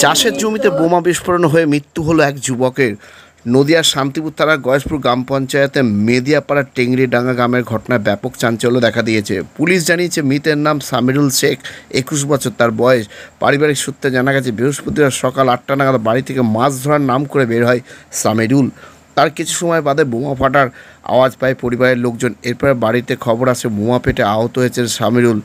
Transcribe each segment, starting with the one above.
চাষের জমিতে বোমা বিস্ফোরণ হয়ে মৃত্যু হলো এক যুবকের। নদিয়ার শান্তিপুর থানার গয়েশপুর গ্রাম পঞ্চায়েতে মেদিয়াপাড়া টেংরিডাঙ্গা গ্রামের ঘটনায় ব্যাপক চাঞ্চল্য দেখা দিয়েছে। পুলিশ জানিয়েছে মৃতের নাম সামিরুল শেখ, 21 বছর তার বয়স। পারিবারিক সূত্রে জানা গেছে বৃহস্পতিবার সকাল 8টা নাগাদ বাড়ি থেকে মাছ ধরার নাম করে বের হয় সামিরুল। তার কিছু সময় বাদে বোমা ফাটার আওয়াজ পায় পরিবারের লোকজন। এরপর বাড়িতে খবর আসে বোমা পেটে আহত হয়েছে সামিরুল।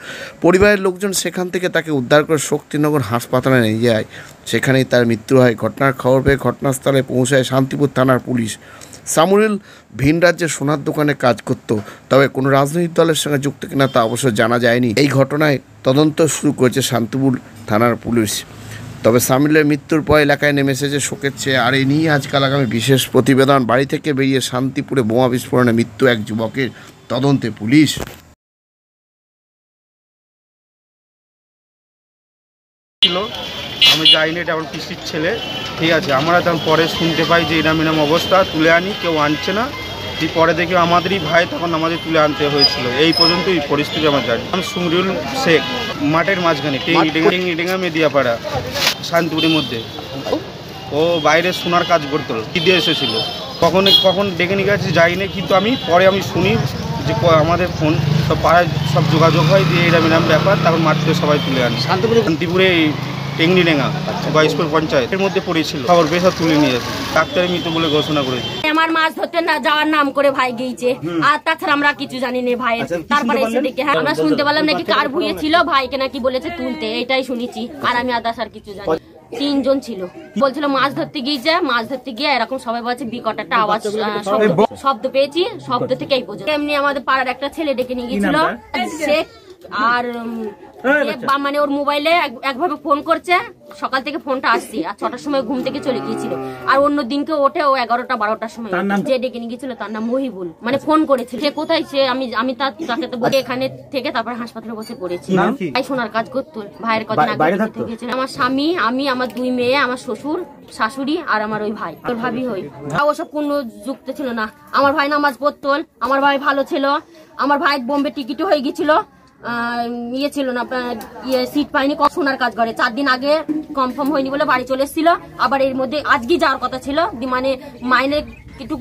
পরিবারের লোকজন সেখান থেকে তাকে উদ্ধার করে শক্তিনগর হাসপাতালে নিয়ে যায়। সেখানেই তার মৃত্যু হয়। ঘটনার খবর পেয়ে ঘটনাস্থলে পৌঁছায় শান্তিপুর থানার পুলিশ। সামিরুল ভিন রাজ্যে সোনার দোকানে কাজ করত, তবে কোনো রাজনৈতিক দলের সঙ্গে যুক্ত কিনা তা অবশ্য জানা যায়নি। এই ঘটনায় তদন্ত শুরু করেছে শান্তিপুর থানার পুলিশ। তবে সামিরুলের মৃত্যুর পর এলাকায় নেমে এসেছে শোকের চেয়ে। আর এই নিয়ে আজকাল আগামী বিশেষ প্রতিবেদন। বাড়ি থেকে বেরিয়ে শান্তিপুরে বোমা বিস্ফোরণে মৃত্যু এক যুবকের, তদন্তে পুলিশ। আমি যাইনি, এটা আমার পিসির ছেলে, ঠিক আছে। আমরা তখন পরে শুনতে পাই যে এরম অবস্থা, তুলে আনি, কেউ আনছে না। পরে দেখি আমাদেরই ভাই, তখন আমাদের তুলে আনতে হয়েছিল। এই পর্যন্ত এই পরিস্থিতি আমার জানি। আমি সামিরুল শেখ, মাঠের মাঝখানে টেংরিডাঙ্গা মেদিয়াপাড়া শান্তিপুরের মধ্যে। ও বাইরে সোনার কাজ করতো, ঈদে এসেছিল। কখন ডেকে নিয়ে গেছে যাইনি, কিন্তু পরে আমি শুনি যে আমাদের ফোন সব পাড়ায় সব যোগাযোগ হয় যে এরম ব্যাপার। তখন মাঠ থেকে সবাই তুলে আনি। শান্তিপুরে টেংরিডাঙ্গা গয়েশপুর পঞ্চায়েতের মধ্যে পড়েছিল। খবর পেয়ে সব তুলে নিয়ে আসে। ডাক্তারের মৃত্যু বলে ঘোষণা করেছে। আমার মাছ ধরতে না যাওয়ার নাম করে ভাই গিয়েছে, আর তাছাড়া আমরা কিছু জানি না ভাই। তারপরে এসে দেখে আমরা শুনতে পেলাম নাকি কার ভুঁয়ে ছিল, ভাইকে নাকি বলেছে তুলতে, এইটাই শুনেছি। আর আমি আদার্স আর কিছু জানি। 3 জন ছিল, বলছিল মাছ ধরতে গিয়েছে। মাছ ধরতে গিয়ে এরকম সবাই বলছে বিকট একটা আওয়াজ, শব্দ পেয়েছি। শব্দ থেকে এই পর্যন্ত। এমনি আমাদের পাড়ার একটা ছেলে ডেকে নিয়ে গিয়েছিল শেখ, আর মানে ওর মোবাইলে একভাবে ফোন করছে। সকাল থেকে ফোনটা আসছে, আর 6টার সময় ঘুম থেকে চলে গিয়েছিল। আর অন্য দিনকে ওঠে ও 11টা 12টার সময়। যে ডেকে নিয়ে গিয়েছিল তার নাম মহিবুল, মানে ফোন করেছিল। সে কোথায়, সে আমি তাকে তো বলে এখানে থেকে তারপর হাসপাতালে বসে পড়েছি। ভাই সোনার কাজ করতো, ভাইয়ের কদিন আগে গেছিল। আমার স্বামী, আমি, আমার 2 মেয়ে, আমার শ্বশুর শাশুড়ি আর আমার ওই ভাই, তোর ভাবি হই। ওসব কোনো যুক্ত ছিল না। আমার ভাই নামাজ পড়তো, আমার ভাই ভালো ছিল। আমার ভাই বোম্বে টিকিটও হয়ে গেছিল, ইয়ে ছিল না আপনার, সিট পাইনি, সোনার কাজ করে। 4 দিন আগে কনফার্ম হয়নি বলে বাড়ি চলে এসেছিল। আবার এর মধ্যে আজকে যাওয়ার কথা ছিল, মানে মাইনে একটু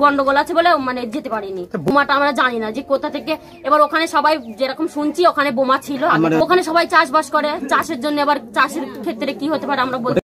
গন্ডগোল আছে বলে মানে যেতে পারিনি। বোমাটা আমরা জানি না যে কোথা থেকে। এবার ওখানে সবাই যেরকম শুনছি ওখানে বোমা ছিল। ওখানে সবাই চাষবাস করে, চাষের জন্য। এবার চাষের ক্ষেত্রে কি হতে পারে আমরা বলতে